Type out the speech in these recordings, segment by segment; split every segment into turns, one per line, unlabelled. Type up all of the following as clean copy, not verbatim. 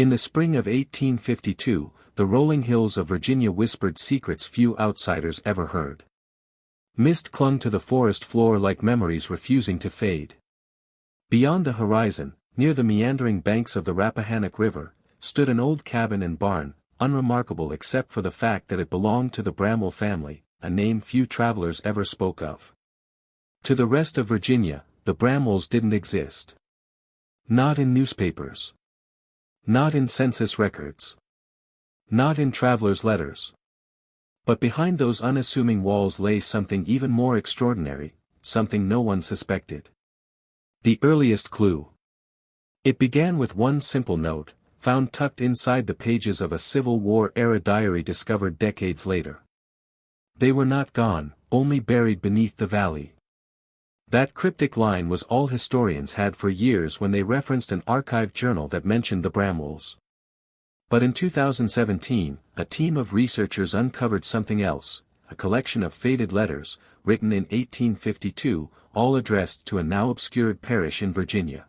In the spring of 1852, the rolling hills of Virginia whispered secrets few outsiders ever heard. Mist clung to the forest floor like memories refusing to fade. Beyond the horizon, near the meandering banks of the Rappahannock River, stood an old cabin and barn, unremarkable except for the fact that it belonged to the Bramwell family, a name few travelers ever spoke of. To the rest of Virginia, the Bramwells didn't exist. Not in newspapers. Not in census records. Not in travelers' letters. But behind those unassuming walls lay something even more extraordinary, something no one suspected. The earliest clue. It began with one simple note, found tucked inside the pages of a Civil War-era diary discovered decades later. They were not gone, only buried beneath the valley. That cryptic line was all historians had for years when they referenced an archived journal that mentioned the Bramwells. But in 2017, a team of researchers uncovered something else, a collection of faded letters, written in 1852, all addressed to a now obscured parish in Virginia.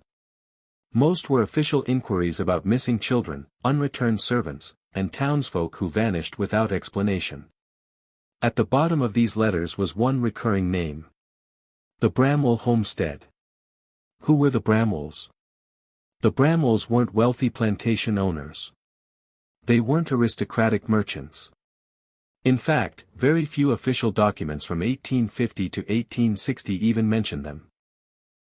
Most were official inquiries about missing children, unreturned servants, and townsfolk who vanished without explanation. At the bottom of these letters was one recurring name. The Bramwell homestead. Who were the Bramwells? The Bramwells weren't wealthy plantation owners. They weren't aristocratic merchants. In fact, very few official documents from 1850 to 1860 even mention them.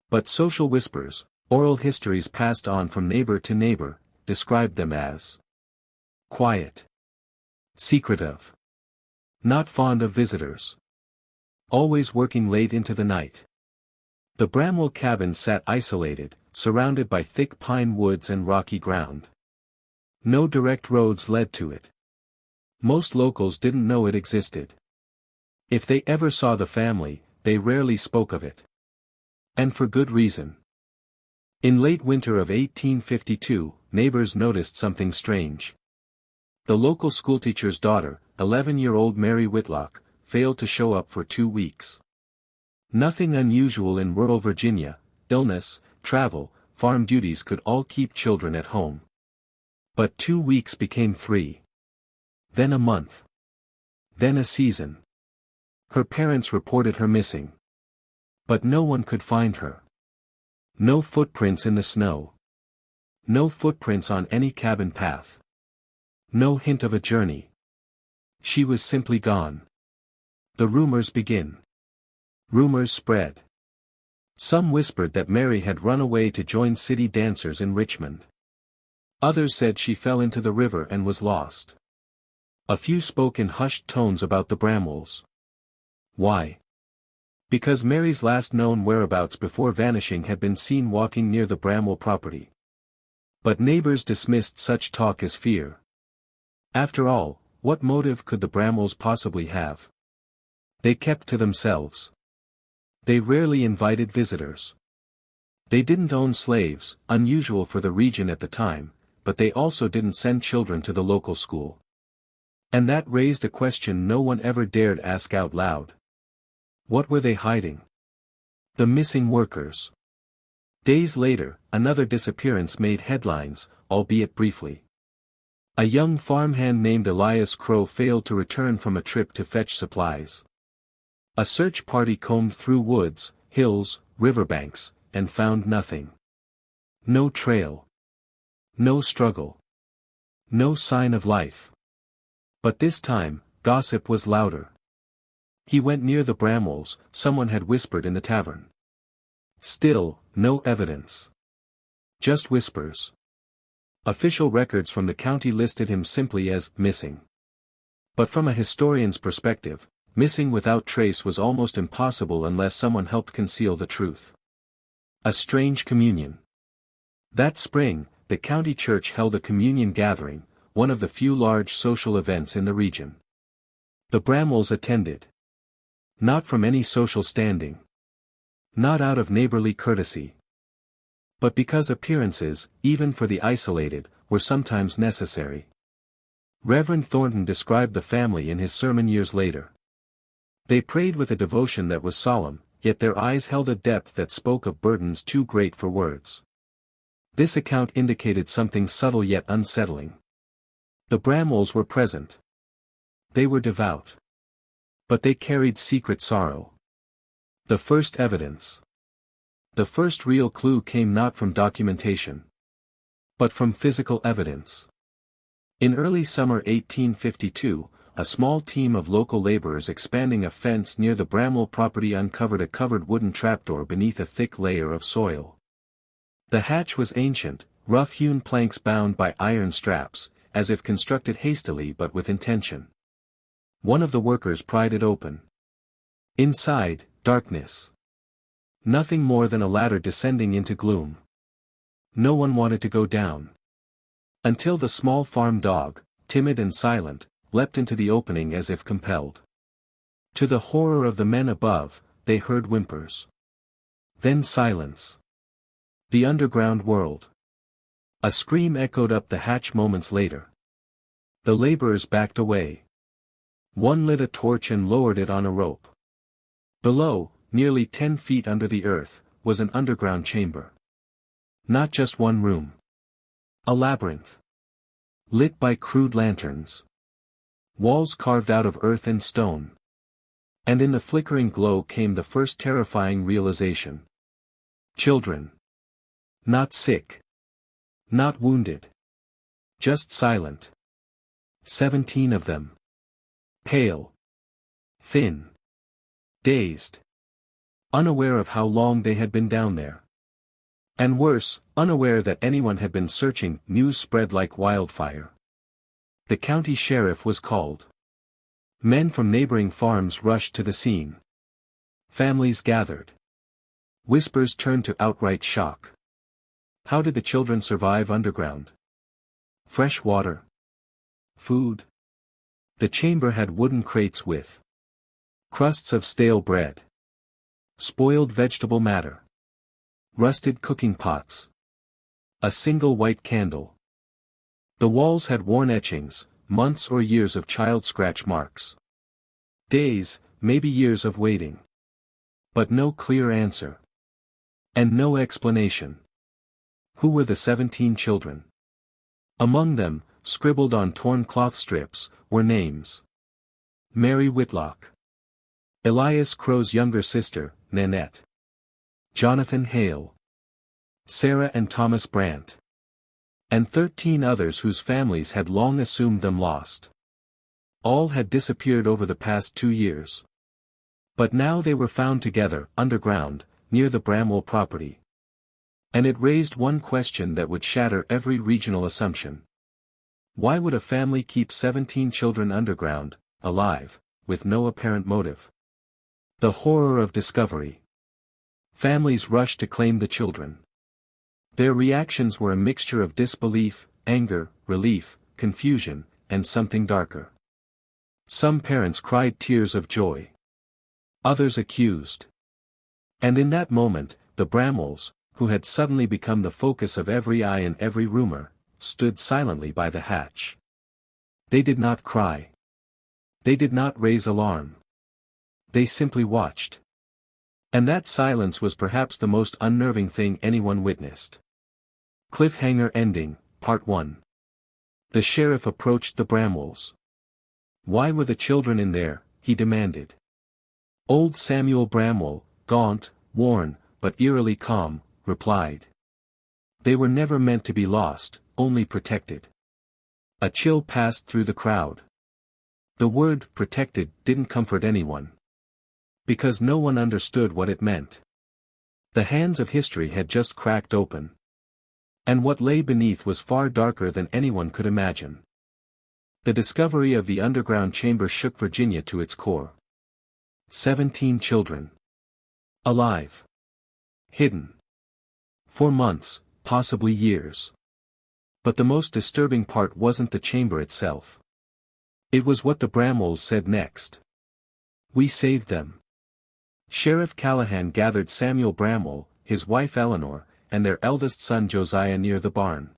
But social whispers, oral histories passed on from neighbor to neighbor, described them as quiet, secretive, not fond of visitors, always working late into the night. The Bramwell cabin sat isolated, surrounded by thick pine woods and rocky ground. No direct roads led to it. Most locals didn't know it existed. If they ever saw the family, they rarely spoke of it. And for good reason. In late winter of 1852, neighbors noticed something strange. The local schoolteacher's daughter, 11-year-old Mary Whitlock, failed to show up for 2 weeks. Nothing unusual in rural Virginia, illness, travel, farm duties could all keep children at home. But 2 weeks became 3. Then a month. Then a season. Her parents reported her missing. But no one could find her. No footprints in the snow. No footprints on any cabin path. No hint of a journey. She was simply gone. The rumors begin. Rumors spread. Some whispered that Mary had run away to join city dancers in Richmond. Others said she fell into the river and was lost. A few spoke in hushed tones about the Bramwells. Why? Because Mary's last known whereabouts before vanishing had been seen walking near the Bramwell property. But neighbors dismissed such talk as fear. After all, what motive could the Bramwells possibly have? They kept to themselves. They rarely invited visitors. They didn't own slaves, unusual for the region at the time, but they also didn't send children to the local school. And that raised a question no one ever dared ask out loud. What were they hiding? The missing workers. Days later, another disappearance made headlines, albeit briefly. A young farmhand named Elias Crow failed to return from a trip to fetch supplies. A search party combed through woods, hills, riverbanks, and found nothing. No trail. No struggle. No sign of life. But this time, gossip was louder. He went near the Bramwells, someone had whispered in the tavern. Still, no evidence. Just whispers. Official records from the county listed him simply as missing. But from a historian's perspective, missing without trace was almost impossible unless someone helped conceal the truth. A strange communion. That spring, the county church held a communion gathering, one of the few large social events in the region. The Bramwells attended. Not from any social standing. Not out of neighborly courtesy. But because appearances, even for the isolated, were sometimes necessary. Reverend Thornton described the family in his sermon years later. They prayed with a devotion that was solemn, yet their eyes held a depth that spoke of burdens too great for words. This account indicated something subtle yet unsettling. The Bramwells were present. They were devout. But they carried secret sorrow. The first evidence. The first real clue came not from documentation, but from physical evidence. In early summer 1852, a small team of local laborers expanding a fence near the Bramwell property uncovered a covered wooden trapdoor beneath a thick layer of soil. The hatch was ancient, rough-hewn planks bound by iron straps, as if constructed hastily but with intention. One of the workers pried it open. Inside, darkness. Nothing more than a ladder descending into gloom. No one wanted to go down. Until the small farm dog, timid and silent, leapt into the opening as if compelled. To the horror of the men above, they heard whimpers. Then silence. The underground world. A scream echoed up the hatch moments later. The laborers backed away. One lit a torch and lowered it on a rope. Below, nearly 10 feet under the earth, was an underground chamber. Not just one room. A labyrinth. Lit by crude lanterns. Walls carved out of earth and stone. And in the flickering glow came the first terrifying realization. Children. Not sick. Not wounded. Just silent. 17 of them. Pale. Thin. Dazed. Unaware of how long they had been down there. And worse, unaware that anyone had been searching. News spread like wildfire. The county sheriff was called. Men from neighboring farms rushed to the scene. Families gathered. Whispers turned to outright shock. How did the children survive underground? Fresh water? Food? The chamber had wooden crates with crusts of stale bread. Spoiled vegetable matter. Rusted cooking pots. A single white candle. The walls had worn etchings, months or years of child scratch marks. Days, maybe years of waiting. But no clear answer. And no explanation. Who were the 17 children? Among them, scribbled on torn cloth strips, were names. Mary Whitlock. Elias Crow's younger sister, Nanette. Jonathan Hale. Sarah and Thomas Brandt. And 13 others whose families had long assumed them lost. All had disappeared over the past 2 years. But now they were found together, underground, near the Bramwell property. And it raised one question that would shatter every regional assumption. Why would a family keep 17 children underground, alive, with no apparent motive? The horror of discovery. Families rushed to claim the children. Their reactions were a mixture of disbelief, anger, relief, confusion, and something darker. Some parents cried tears of joy. Others accused. And in that moment, the Bramwells, who had suddenly become the focus of every eye and every rumor, stood silently by the hatch. They did not cry. They did not raise alarm. They simply watched. And that silence was perhaps the most unnerving thing anyone witnessed. Cliffhanger ending, Part 1. The sheriff approached the Bramwells. Why were the children in there, he demanded. Old Samuel Bramwell, gaunt, worn, but eerily calm, replied. They were never meant to be lost, only protected. A chill passed through the crowd. The word protected didn't comfort anyone. Because no one understood what it meant. The hands of history had just cracked open. And what lay beneath was far darker than anyone could imagine. The discovery of the underground chamber shook Virginia to its core. 17 children. Alive. Hidden. For months, possibly years. But the most disturbing part wasn't the chamber itself. It was what the Bramwells said next. We saved them. Sheriff Callahan gathered Samuel Bramwell, his wife Eleanor, and their eldest son Josiah near the barn.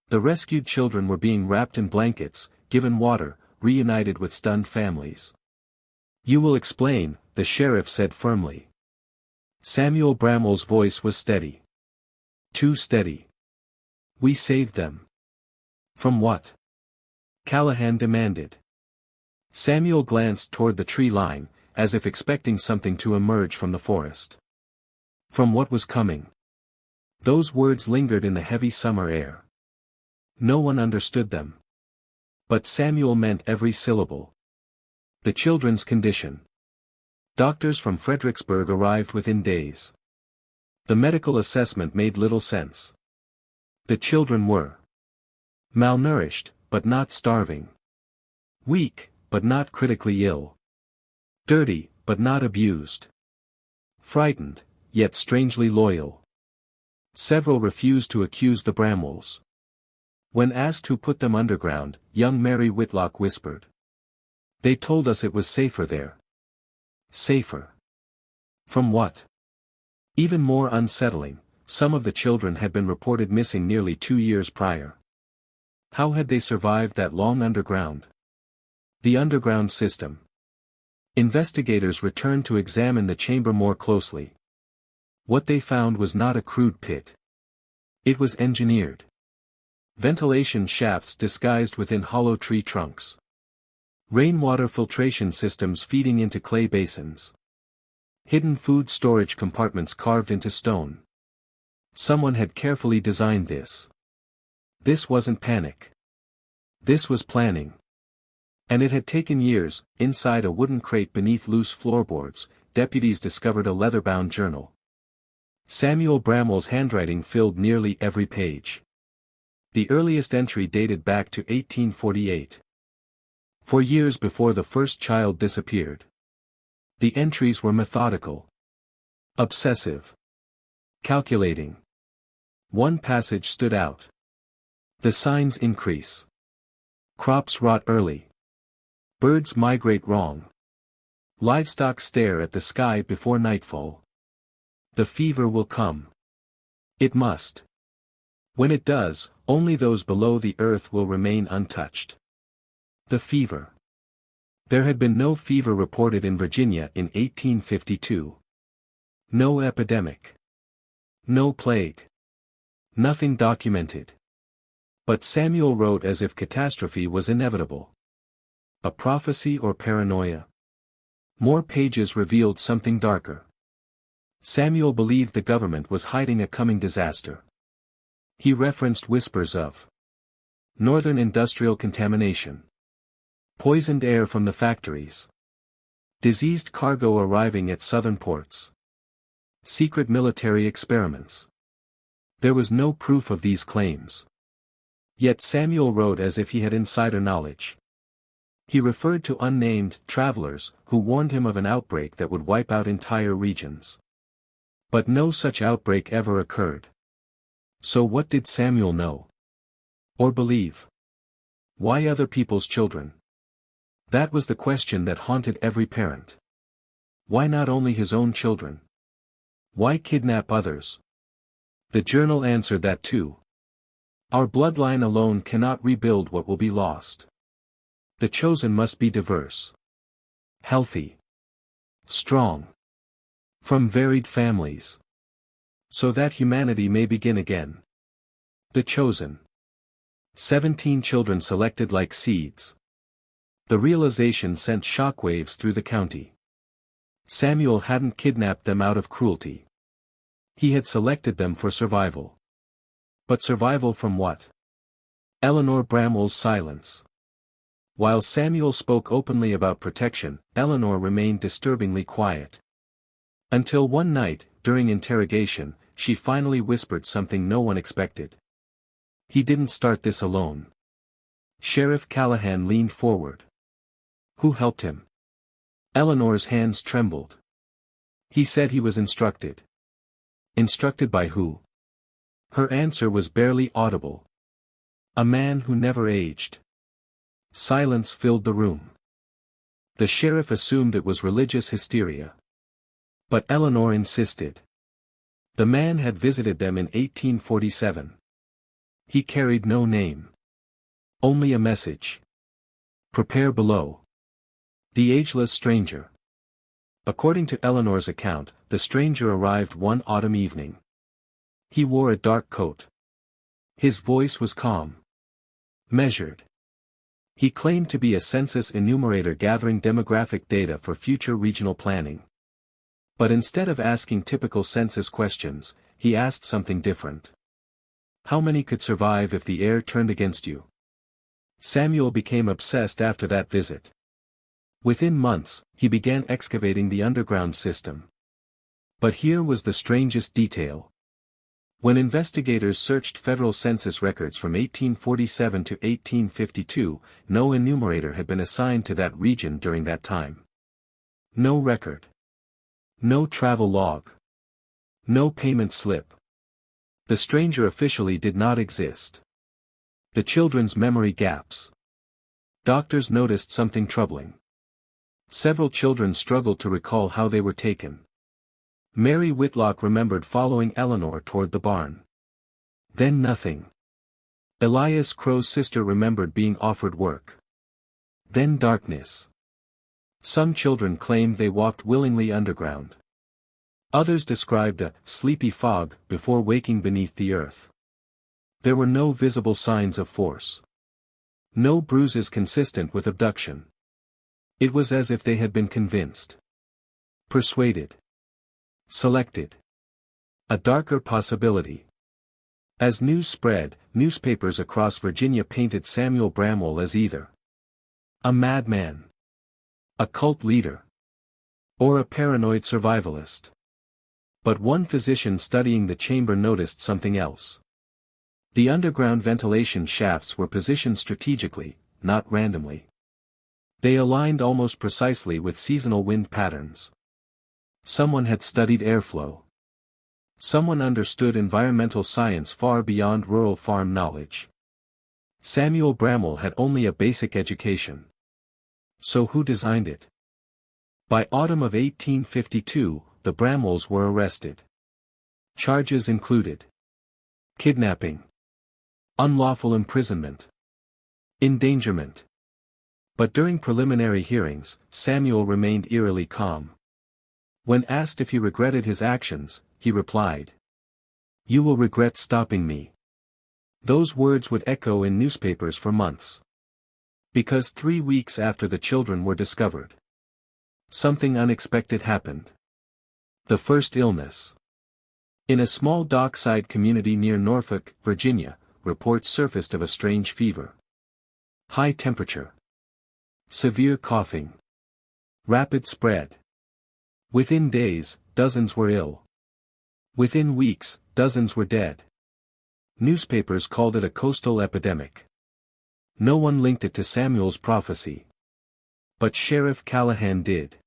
The rescued children were being wrapped in blankets, given water, reunited with stunned families. You will explain, the sheriff said firmly. Samuel Bramwell's voice was steady. Too steady. We saved them. From what? Callahan demanded. Samuel glanced toward the tree line, as if expecting something to emerge from the forest. From what was coming? Those words lingered in the heavy summer air. No one understood them. But Samuel meant every syllable. The children's condition. Doctors from Fredericksburg arrived within days. The medical assessment made little sense. The children were malnourished, but not starving. Weak, but not critically ill. Dirty, but not abused. Frightened, yet strangely loyal. Several refused to accuse the Bramwells. When asked who put them underground, young Mary Whitlock whispered. They told us it was safer there. Safer. From what? Even more unsettling, some of the children had been reported missing nearly 2 years prior. How had they survived that long underground? The underground system. Investigators returned to examine the chamber more closely. What they found was not a crude pit. It was engineered. Ventilation shafts disguised within hollow tree trunks. Rainwater filtration systems feeding into clay basins. Hidden food storage compartments carved into stone. Someone had carefully designed this. This wasn't panic. This was planning. And it had taken years. Inside a wooden crate beneath loose floorboards, deputies discovered a leather-bound journal. Samuel Bramwell's handwriting filled nearly every page. The earliest entry dated back to 1848. 4 years before the first child disappeared. The entries were methodical. Obsessive. Calculating. One passage stood out. The signs increase. Crops rot early. Birds migrate wrong. Livestock stare at the sky before nightfall. The fever will come. It must. When it does, only those below the earth will remain untouched. The fever. There had been no fever reported in Virginia in 1852. No epidemic. No plague. Nothing documented. But Samuel wrote as if catastrophe was inevitable. A prophecy or paranoia? More pages revealed something darker. Samuel believed the government was hiding a coming disaster. He referenced whispers of northern industrial contamination. Poisoned air from the factories. Diseased cargo arriving at southern ports. Secret military experiments. There was no proof of these claims. Yet Samuel wrote as if he had insider knowledge. He referred to unnamed travelers who warned him of an outbreak that would wipe out entire regions. But no such outbreak ever occurred. So what did Samuel know? Or believe? Why other people's children? That was the question that haunted every parent. Why not only his own children? Why kidnap others? The journal answered that too. Our bloodline alone cannot rebuild what will be lost. The chosen must be diverse. Healthy. Strong. From varied families. So that humanity may begin again. The chosen. 17 children selected like seeds. The realization sent shockwaves through the county. Samuel hadn't kidnapped them out of cruelty. He had selected them for survival. But survival from what? Eleanor Bramwell's silence. While Samuel spoke openly about protection, Eleanor remained disturbingly quiet. Until one night, during interrogation, she finally whispered something no one expected. He didn't start this alone. Sheriff Callahan leaned forward. Who helped him? Eleanor's hands trembled. He said he was instructed. Instructed by who? Her answer was barely audible. A man who never aged. Silence filled the room. The sheriff assumed it was religious hysteria. But Eleanor insisted. The man had visited them in 1847. He carried no name. Only a message. Prepare below. The ageless stranger. According to Eleanor's account, the stranger arrived one autumn evening. He wore a dark coat. His voice was calm. Measured. He claimed to be a census enumerator gathering demographic data for future regional planning. But instead of asking typical census questions, he asked something different. How many could survive if the air turned against you? Samuel became obsessed after that visit. Within months, he began excavating the underground system. But here was the strangest detail. When investigators searched federal census records from 1847 to 1852, no enumerator had been assigned to that region during that time. No record. No travel log. No payment slip. The stranger officially did not exist. The children's memory gaps. Doctors noticed something troubling. Several children struggled to recall how they were taken. Mary Whitlock remembered following Eleanor toward the barn. Then nothing. Elias Crow's sister remembered being offered work. Then darkness. Some children claimed they walked willingly underground. Others described a sleepy fog before waking beneath the earth. There were no visible signs of force. No bruises consistent with abduction. It was as if they had been convinced. Persuaded. Selected. A darker possibility. As news spread, newspapers across Virginia painted Samuel Bramwell as either a madman, a cult leader, or a paranoid survivalist. But one physician studying the chamber noticed something else. The underground ventilation shafts were positioned strategically, not randomly. They aligned almost precisely with seasonal wind patterns. Someone had studied airflow. Someone understood environmental science far beyond rural farm knowledge. Samuel Bramwell had only a basic education. So who designed it? By autumn of 1852, the Bramwells were arrested. Charges included kidnapping, unlawful imprisonment, endangerment. But during preliminary hearings, Samuel remained eerily calm. When asked if he regretted his actions, he replied, "You will regret stopping me." Those words would echo in newspapers for months. Because 3 weeks after the children were discovered, something unexpected happened. The first illness. In a small dockside community near Norfolk, Virginia, reports surfaced of a strange fever. High temperature. Severe coughing. Rapid spread. Within days, dozens were ill. Within weeks, dozens were dead. Newspapers called it a coastal epidemic. No one linked it to Samuel's prophecy. But Sheriff Callahan did.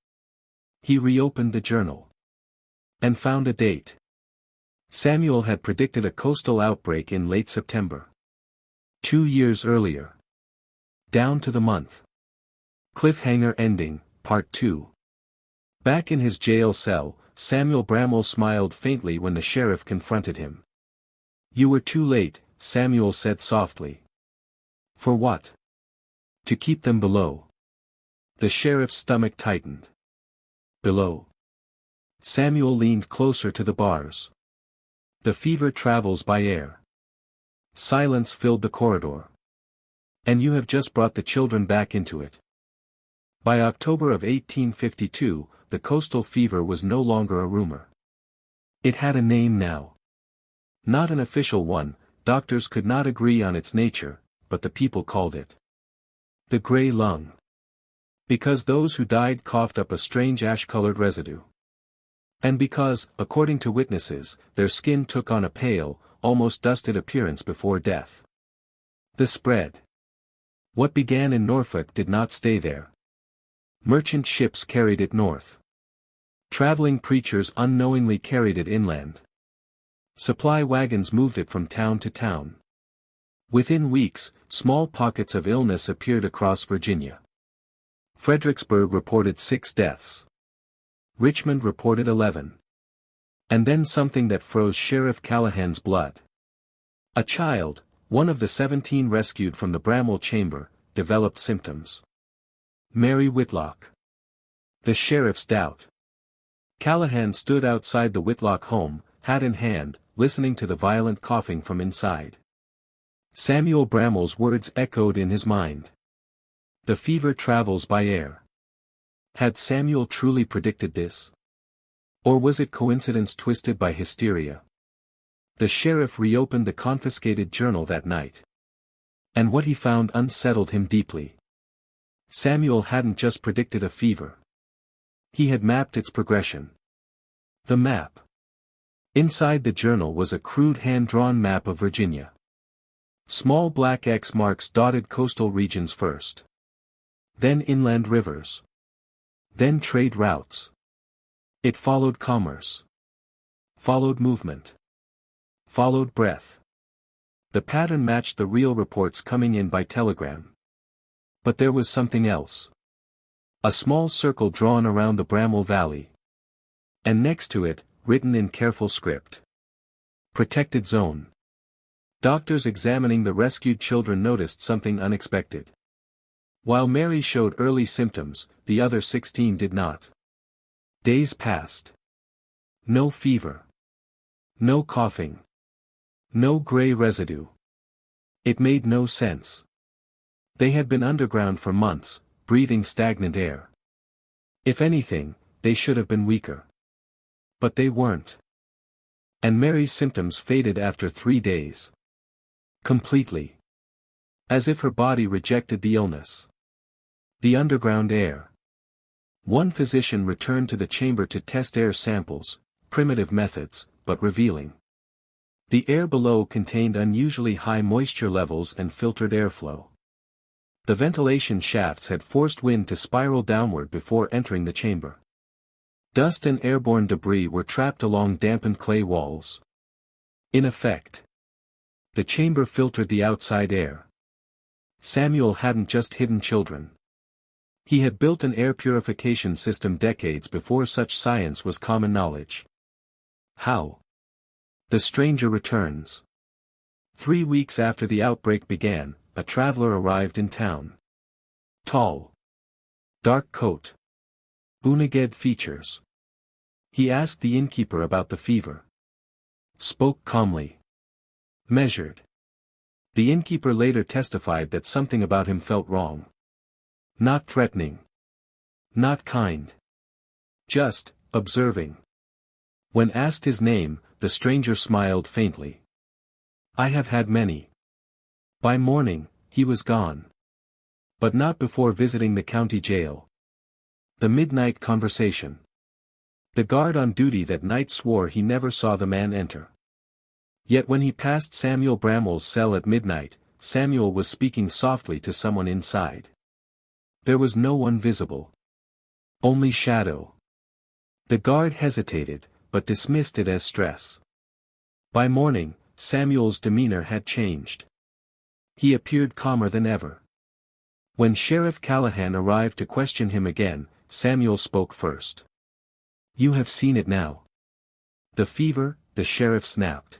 He reopened the journal. And found a date. Samuel had predicted a coastal outbreak in late September. 2 years earlier. Down to the month. Cliffhanger ending, Part 2. Back in his jail cell, Samuel Bramwell smiled faintly when the sheriff confronted him. "You were too late," Samuel said softly. "For what?" "To keep them below." The sheriff's stomach tightened. "Below?" Samuel leaned closer to the bars. "The fever travels by air." Silence filled the corridor. "And you have just brought the children back into it." By October of 1852, the coastal fever was no longer a rumor. It had a name now. Not an official one, doctors could not agree on its nature, but the people called it the gray lung. Because those who died coughed up a strange ash-colored residue. And because, according to witnesses, their skin took on a pale, almost dusted appearance before death. The spread. What began in Norfolk did not stay there. Merchant ships carried it north. Traveling preachers unknowingly carried it inland. Supply wagons moved it from town to town. Within weeks, small pockets of illness appeared across Virginia. Fredericksburg reported 6 deaths. Richmond reported 11. And then something that froze Sheriff Callahan's blood. A child, one of the 17 rescued from the Bramwell chamber, developed symptoms. Mary Whitlock. The sheriff's doubt. Callahan stood outside the Whitlock home, hat in hand, listening to the violent coughing from inside. Samuel Bramell's words echoed in his mind. The fever travels by air. Had Samuel truly predicted this? Or was it coincidence twisted by hysteria? The sheriff reopened the confiscated journal that night. And what he found unsettled him deeply. Samuel hadn't just predicted a fever. He had mapped its progression. The map. Inside the journal was a crude hand-drawn map of Virginia. Small black X marks dotted coastal regions first. Then inland rivers. Then trade routes. It followed commerce. Followed movement. Followed breath. The pattern matched the real reports coming in by telegram. But there was something else. A small circle drawn around the Bramell Valley. And next to it, written in careful script. Protected zone. Doctors examining the rescued children noticed something unexpected. While Mary showed early symptoms, the other 16 did not. Days passed. No fever. No coughing. No gray residue. It made no sense. They had been underground for months, breathing stagnant air. If anything, they should have been weaker. But they weren't. And Mary's symptoms faded after 3 days. Completely. As if her body rejected the illness. The underground air. One physician returned to the chamber to test air samples, primitive methods, but revealing. The air below contained unusually high moisture levels and filtered airflow. The ventilation shafts had forced wind to spiral downward before entering the chamber. Dust and airborne debris were trapped along dampened clay walls. In effect, the chamber filtered the outside air. Samuel hadn't just hidden children. He had built an air purification system decades before such science was common knowledge. How? The stranger returns. 3 weeks after the outbreak began, a traveler arrived in town. Tall. Dark coat. Unaged features. He asked the innkeeper about the fever. Spoke calmly. Measured. The innkeeper later testified that something about him felt wrong. Not threatening. Not kind. Just, observing. When asked his name, the stranger smiled faintly. I have had many. By morning, he was gone. But not before visiting the county jail. The midnight conversation. The guard on duty that night swore he never saw the man enter. Yet when he passed Samuel Bramell's cell at midnight, Samuel was speaking softly to someone inside. There was no one visible. Only shadow. The guard hesitated, but dismissed it as stress. By morning, Samuel's demeanor had changed. He appeared calmer than ever. When Sheriff Callahan arrived to question him again, Samuel spoke first. You have seen it now. The fever, the sheriff snapped.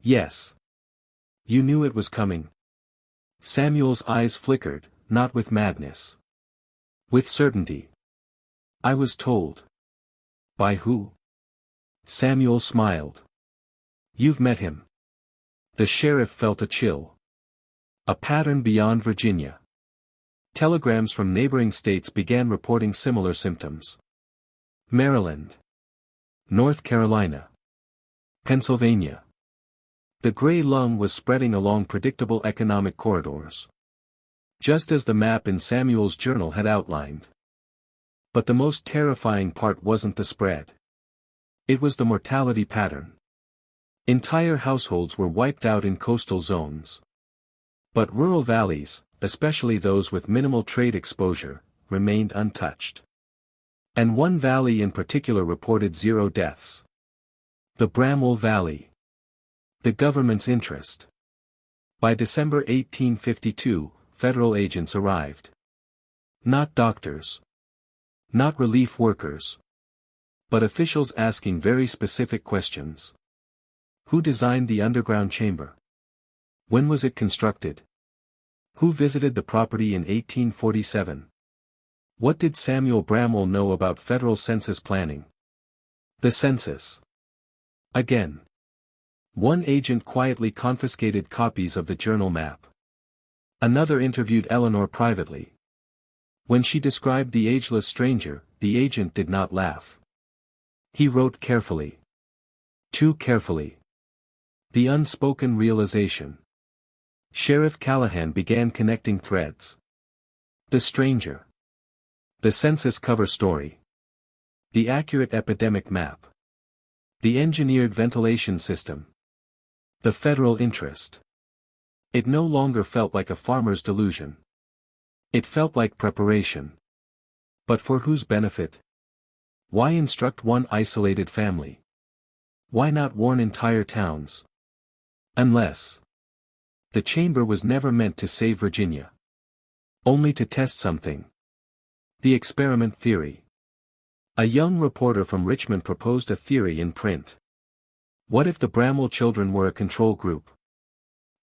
Yes. You knew it was coming. Samuel's eyes flickered, not with madness. With certainty. I was told. By who? Samuel smiled. You've met him. The sheriff felt a chill. A pattern beyond Virginia. Telegrams from neighboring states began reporting similar symptoms. Maryland. North Carolina. Pennsylvania. The gray lung was spreading along predictable economic corridors. Just as the map in Samuel's journal had outlined. But the most terrifying part wasn't the spread. It was the mortality pattern. Entire households were wiped out in coastal zones. But rural valleys, especially those with minimal trade exposure, remained untouched. And one valley in particular reported 0 deaths. The Bramell Valley. The government's interest. By December 1852, federal agents arrived. Not doctors. Not relief workers. But officials asking very specific questions. Who designed the underground chamber? When was it constructed? Who visited the property in 1847? What did Samuel Bramell know about federal census planning? The census. Again. One agent quietly confiscated copies of the journal map. Another interviewed Eleanor privately. When she described the ageless stranger, the agent did not laugh. He wrote carefully. Too carefully. The unspoken realization. Sheriff Callahan began connecting threads. The stranger. The census cover story. The accurate epidemic map. The engineered ventilation system. The federal interest. It no longer felt like a farmer's delusion. It felt like preparation. But for whose benefit? Why instruct one isolated family? Why not warn entire towns? Unless the chamber was never meant to save Virginia. Only to test something. The experiment theory. A young reporter from Richmond proposed a theory in print. What if the Bramwell children were a control group?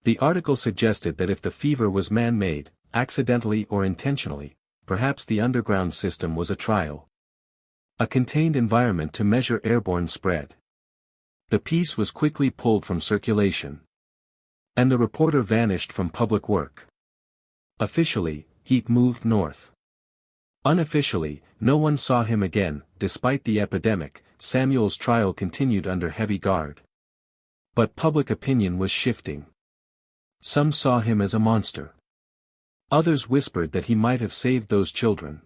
The article suggested that if the fever was man-made, accidentally or intentionally, perhaps the underground system was a trial. A contained environment to measure airborne spread. The piece was quickly pulled from circulation. And the reporter vanished from public work. Officially, he moved north. Unofficially, no one saw him again. Despite the epidemic, Samuel's trial continued under heavy guard. But public opinion was shifting. Some saw him as a monster. Others whispered that he might have saved those children.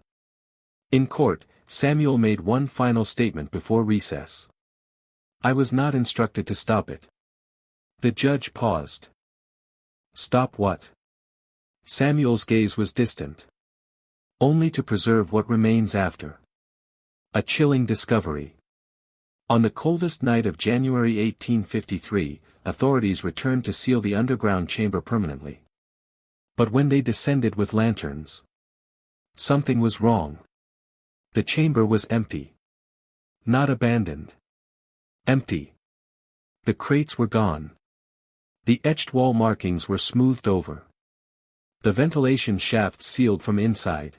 In court, Samuel made one final statement before recess. I was not instructed to stop it. The judge paused. Stop what? Samuel's gaze was distant. Only to preserve what remains after. A chilling discovery. On the coldest night of January 1853, authorities returned to seal the underground chamber permanently. But when they descended with lanterns, something was wrong. The chamber was empty. Not abandoned. Empty. The crates were gone. The etched wall markings were smoothed over. The ventilation shafts sealed from inside.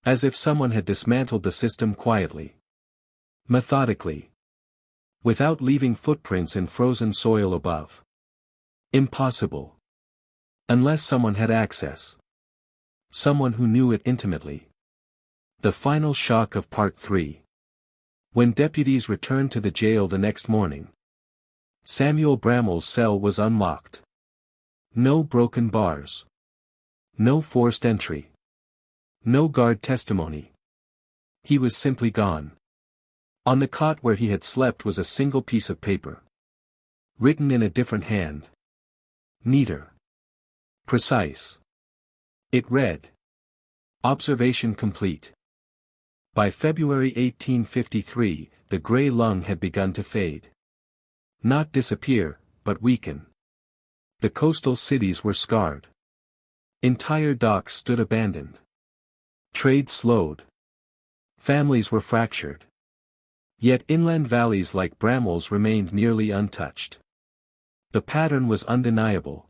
As if someone had dismantled the system quietly. Methodically. Without leaving footprints in frozen soil above. Impossible. Unless someone had access. Someone who knew it intimately. The final shock of Part 3. When deputies returned to the jail the next morning. Samuel Bramwell's cell was unlocked. No broken bars. No forced entry. No guard testimony. He was simply gone. On the cot where he had slept was a single piece of paper. Written in a different hand. Neater. Precise. It read. Observation complete. By February 1853, the gray lung had begun to fade. Not disappear, but weaken. The coastal cities were scarred. Entire docks stood abandoned. Trade slowed. Families were fractured. Yet inland valleys like Bramwell's remained nearly untouched. The pattern was undeniable.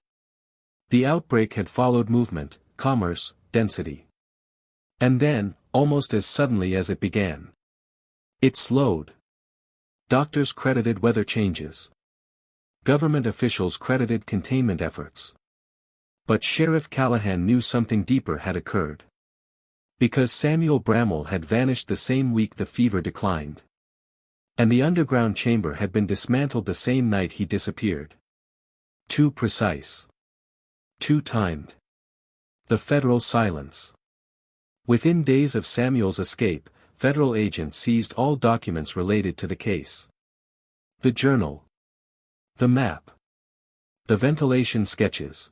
The outbreak had followed movement, commerce, density. And then, almost as suddenly as it began, it slowed. Doctors credited weather changes. Government officials credited containment efforts. But Sheriff Callahan knew something deeper had occurred. Because Samuel Bramwell had vanished the same week the fever declined. And the underground chamber had been dismantled the same night he disappeared. Too precise. Too timed. The federal silence. Within days of Samuel's escape, federal agents seized all documents related to the case. The journal. The map. The ventilation sketches.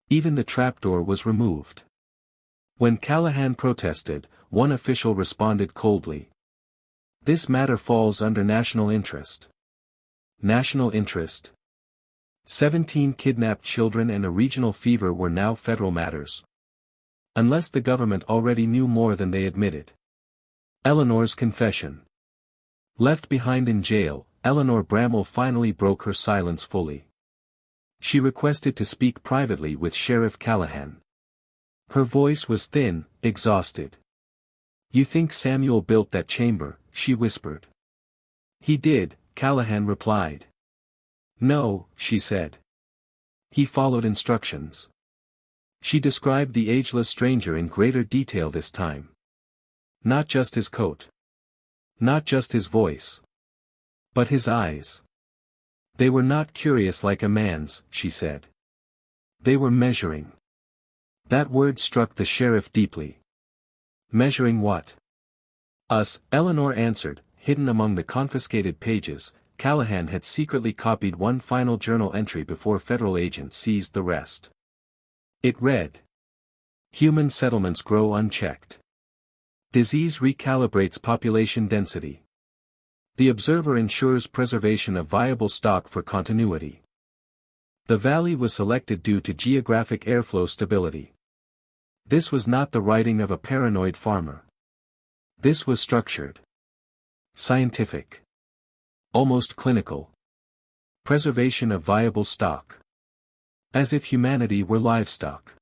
Even the trapdoor was removed. When Callahan protested, one official responded coldly. This matter falls under national interest. National interest? 17 kidnapped children and a regional fever were now federal matters. Unless the government already knew more than they admitted. Eleanor's confession. Left behind in jail, Eleanor Bramwell finally broke her silence fully. She requested to speak privately with Sheriff Callahan. Her voice was thin, exhausted. You think Samuel built that chamber, she whispered. He did, Callahan replied. No, she said. He followed instructions. She described the ageless stranger in greater detail this time. Not just his coat. Not just his voice. But his eyes. They were not curious like a man's, she said. They were measuring. That word struck the sheriff deeply. Measuring what? Us, Eleanor answered, hidden among the confiscated pages. Callahan had secretly copied one final journal entry before federal agents seized the rest. It read: Human settlements grow unchecked. Disease recalibrates population density. The observer ensures preservation of viable stock for continuity. The valley was selected due to geographic airflow stability. This was not the writing of a paranoid farmer. This was structured. Scientific. Almost clinical. Preservation of viable stock. As if humanity were livestock.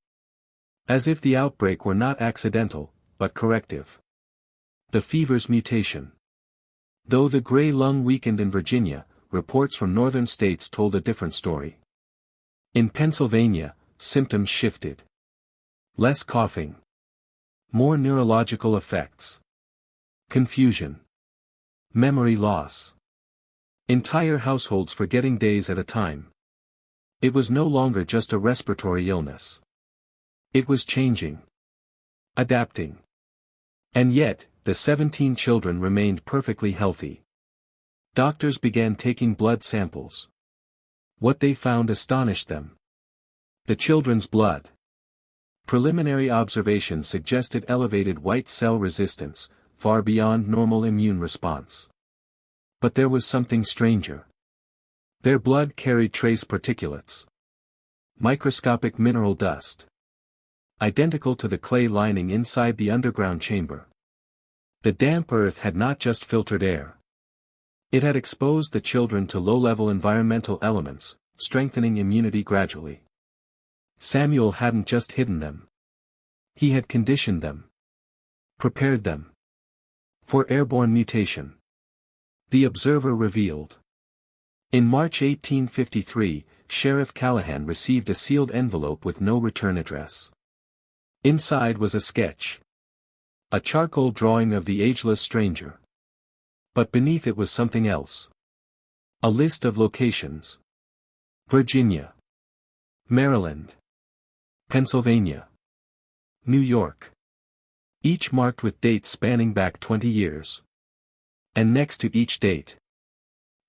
As if the outbreak were not accidental, but corrective. The fever's mutation. Though the gray lung weakened in Virginia, reports from northern states told a different story. In Pennsylvania, symptoms shifted. Less coughing. More neurological effects. Confusion. Memory loss. Entire households forgetting days at a time. It was no longer just a respiratory illness. It was changing. Adapting. And yet, the 17 children remained perfectly healthy. Doctors began taking blood samples. What they found astonished them. The children's blood. Preliminary observations suggested elevated white cell resistance, far beyond normal immune response. But there was something stranger. Their blood carried trace particulates. Microscopic mineral dust. Identical to the clay lining inside the underground chamber. The damp earth had not just filtered air. It had exposed the children to low-level environmental elements, strengthening immunity gradually. Samuel hadn't just hidden them. He had conditioned them. Prepared them. For airborne mutation. The Observer revealed. In March 1853, Sheriff Callahan received a sealed envelope with no return address. Inside was a sketch. A charcoal drawing of the ageless stranger. But beneath it was something else. A list of locations. Virginia. Maryland. Pennsylvania. New York. Each marked with dates spanning back 20 years. And next to each date.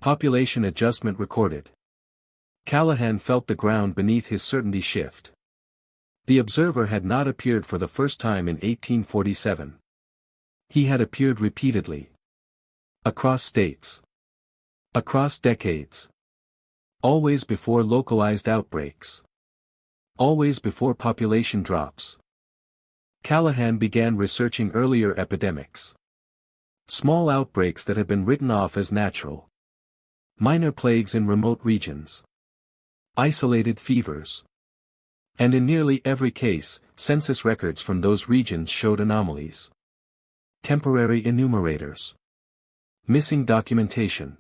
Population adjustment recorded. Callahan felt the ground beneath his certainty shift. The Observer had not appeared for the first time in 1847. He had appeared repeatedly. Across states. Across decades. Always before localized outbreaks. Always before population drops. Callahan began researching earlier epidemics. Small outbreaks that had been written off as natural. Minor plagues in remote regions. Isolated fevers. And in nearly every case, census records from those regions showed anomalies. Temporary enumerators. Missing documentation.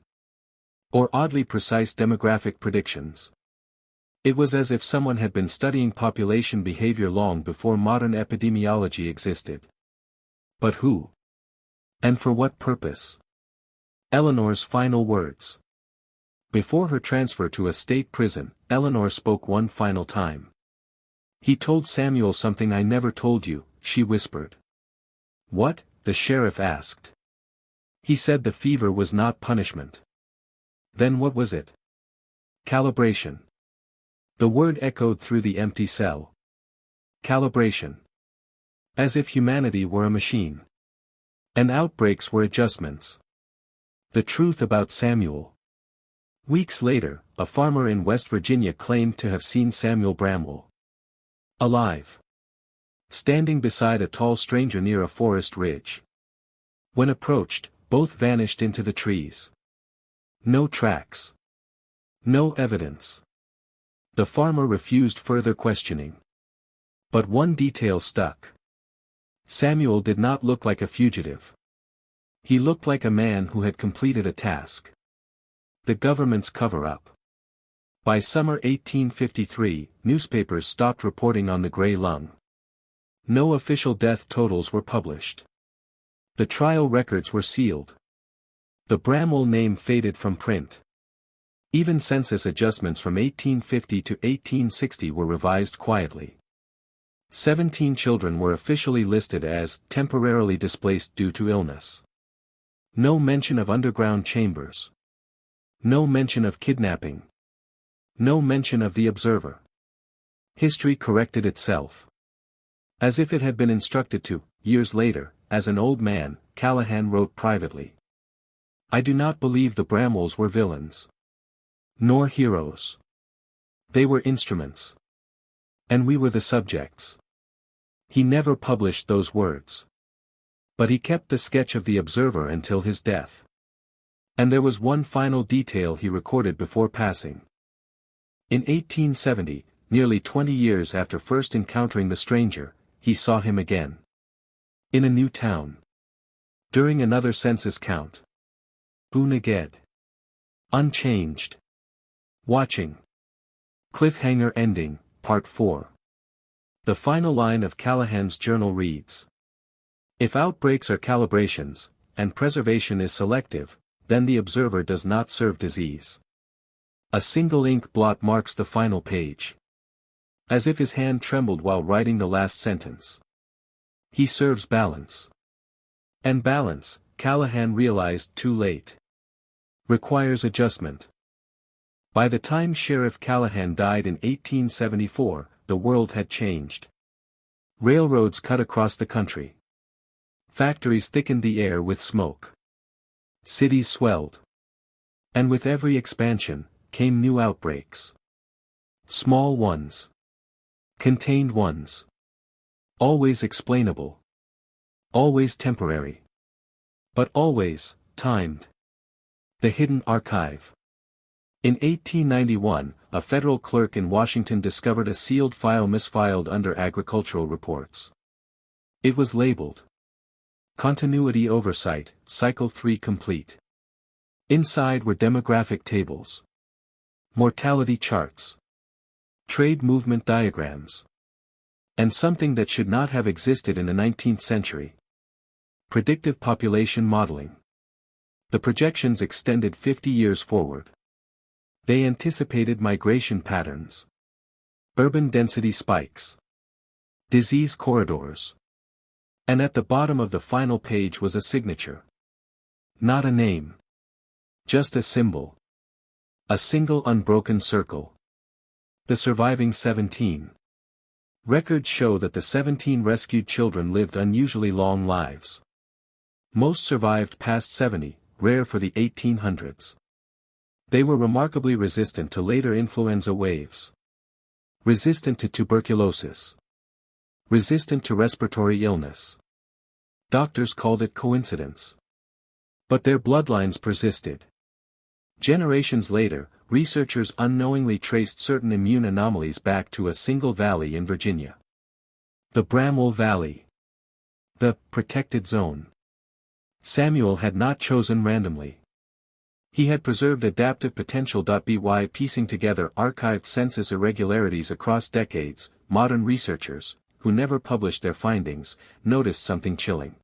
Or oddly precise demographic predictions. It was as if someone had been studying population behavior long before modern epidemiology existed. But who? And for what purpose? Eleanor's final words. Before her transfer to a state prison, Eleanor spoke one final time. He told Samuel something I never told you, she whispered. What? The sheriff asked. He said the fever was not punishment. Then what was it? Calibration. The word echoed through the empty cell. Calibration. As if humanity were a machine. And outbreaks were adjustments. The truth about Samuel. Weeks later, a farmer in West Virginia claimed to have seen Samuel Bramwell. Alive. Standing beside a tall stranger near a forest ridge. When approached, both vanished into the trees. No tracks. No evidence. The farmer refused further questioning. But one detail stuck. Samuel did not look like a fugitive. He looked like a man who had completed a task. The government's cover-up. By summer 1853, newspapers stopped reporting on the gray lung. No official death totals were published. The trial records were sealed. The Bramwell name faded from print. Even census adjustments from 1850 to 1860 were revised quietly. 17 children were officially listed as temporarily displaced due to illness. No mention of underground chambers. No mention of kidnapping. No mention of the observer. History corrected itself. As if it had been instructed to, years later, as an old man, Callahan wrote privately. I do not believe the Bramwells were villains. Nor heroes. They were instruments. And we were the subjects. He never published those words. But he kept the sketch of the observer until his death. And there was one final detail he recorded before passing. In 1870, nearly 20 years after first encountering the stranger, he saw him again. In a new town. During another census count. Unaged. Unchanged. Watching. Cliffhanger ending, Part 4. The final line of Callahan's journal reads: If outbreaks are calibrations, and preservation is selective, then the observer does not serve disease. A single ink blot marks the final page. As if his hand trembled while writing the last sentence. He serves balance. And balance, Callahan realized too late. Requires adjustment. By the time Sheriff Callahan died in 1874, the world had changed. Railroads cut across the country. Factories thickened the air with smoke. Cities swelled. And with every expansion, came new outbreaks. Small ones. Contained ones. Always explainable. Always temporary. But always, timed. The hidden archive. In 1891, a federal clerk in Washington discovered a sealed file misfiled under agricultural reports. It was labeled Continuity Oversight, Cycle 3 Complete. Inside were demographic tables. Mortality charts. Trade movement diagrams. And something that should not have existed in the 19th century. Predictive population modeling. The projections extended 50 years forward. They anticipated migration patterns. Urban density spikes. Disease corridors. And at the bottom of the final page was a signature. Not a name. Just a symbol. A single unbroken circle. The surviving 17. Records show that the 17 rescued children lived unusually long lives. Most survived past 70, rare for the 1800s. They were remarkably resistant to later influenza waves. Resistant to tuberculosis. Resistant to respiratory illness. Doctors called it coincidence. But their bloodlines persisted. Generations later, researchers unknowingly traced certain immune anomalies back to a single valley in Virginia. The Bramwell Valley. The protected zone. Samuel had not chosen randomly. He had preserved adaptive potential. By piecing together archived census irregularities across decades, modern researchers, who never published their findings, noticed something chilling.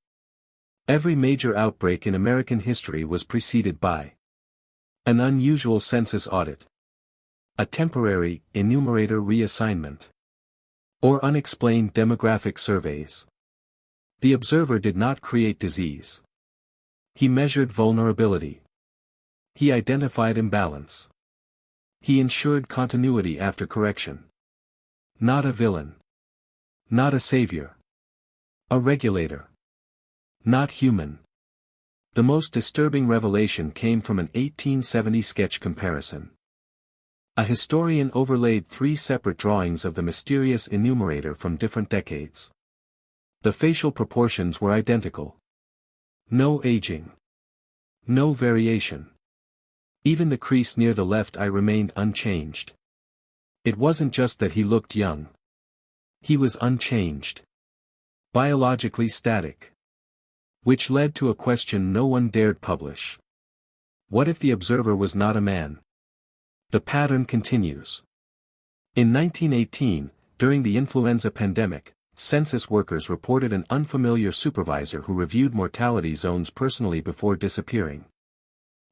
Every major outbreak in American history was preceded by an unusual census audit, a temporary enumerator reassignment, or unexplained demographic surveys. The observer did not create disease. He measured vulnerability. He identified imbalance. He ensured continuity after correction. Not a villain. Not a savior. A regulator. Not human. The most disturbing revelation came from an 1870 sketch comparison. A historian overlaid 3 separate drawings of the mysterious enumerator from different decades. The facial proportions were identical. No aging. No variation. Even the crease near the left eye remained unchanged. It wasn't just that he looked young. He was unchanged. Biologically static. Which led to a question no one dared publish. What if the observer was not a man? The pattern continues. In 1918, during the influenza pandemic, census workers reported an unfamiliar supervisor who reviewed mortality zones personally before disappearing.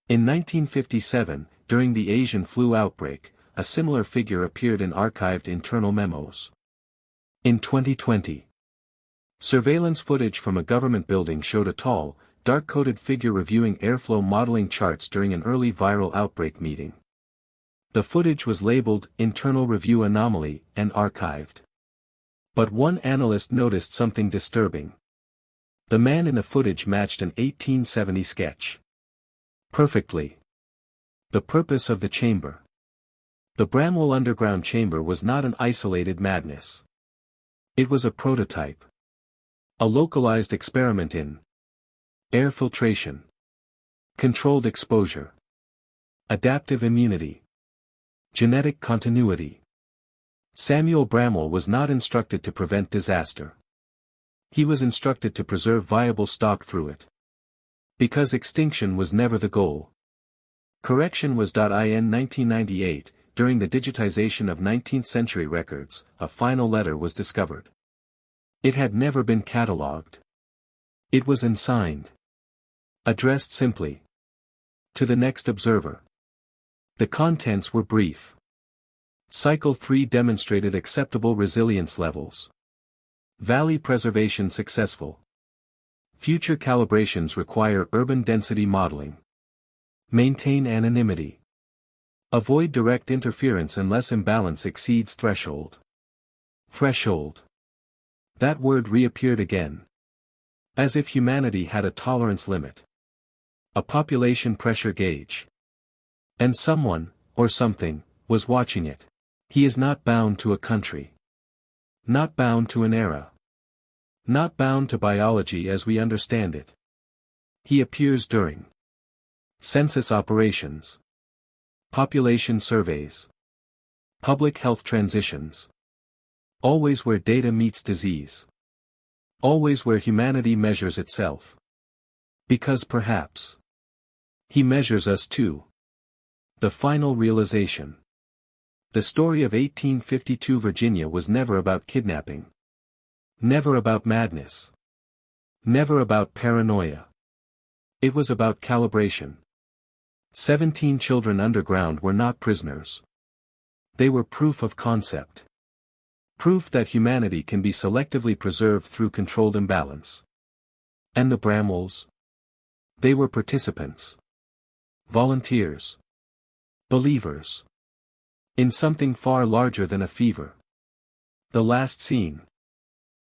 In 1957, during the Asian flu outbreak, a similar figure appeared in archived internal memos. In 2020, surveillance footage from a government building showed a tall, dark-coated figure reviewing airflow modeling charts during an early viral outbreak meeting. The footage was labeled Internal Review Anomaly and archived. But one analyst noticed something disturbing. The man in the footage matched an 1870 sketch perfectly. The purpose of the chamber. The Bramwell underground chamber was not an isolated madness. It was a prototype. A localized experiment in air filtration, controlled exposure, adaptive immunity, genetic continuity. Samuel Bramwell was not instructed to prevent disaster. He was instructed to preserve viable stock through it. Because extinction was never the goal. Correction was. In 1998, during the digitization of 19th-century records, a final letter was discovered. It had never been catalogued. It was unsigned. Addressed simply to the next observer. The contents were brief. Cycle 3 demonstrated acceptable resilience levels. Valley preservation successful. Future calibrations require urban density modeling. Maintain anonymity. Avoid direct interference unless imbalance exceeds threshold. Threshold. That word reappeared again. As if humanity had a tolerance limit. A population pressure gauge. And someone, or something, was watching it. He is not bound to a country. Not bound to an era. Not bound to biology as we understand it. He appears during census operations, population surveys, public health transitions. Always where data meets disease. Always where humanity measures itself. Because perhaps he measures us too. The final realization. The story of 1852 Virginia was never about kidnapping. Never about madness. Never about paranoia. It was about calibration. 17 children underground were not prisoners. They were proof of concept. Proof that humanity can be selectively preserved through controlled imbalance. And the Bramwells? They were participants. Volunteers. Believers. In something far larger than a fever. The last scene.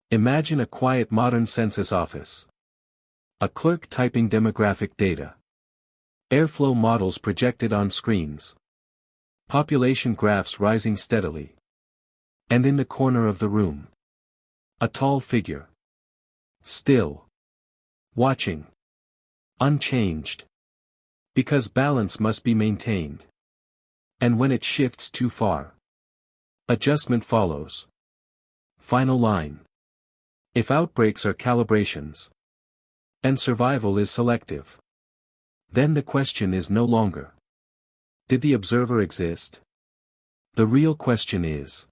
Imagine a quiet modern census office. A clerk typing demographic data. Airflow models projected on screens. Population graphs rising steadily. And in the corner of the room. A tall figure. Still. Watching. Unchanged. Because balance must be maintained. And when it shifts too far, adjustment follows. Final line. If outbreaks are calibrations, and survival is selective, then the question is no longer, did the observer exist? The real question is,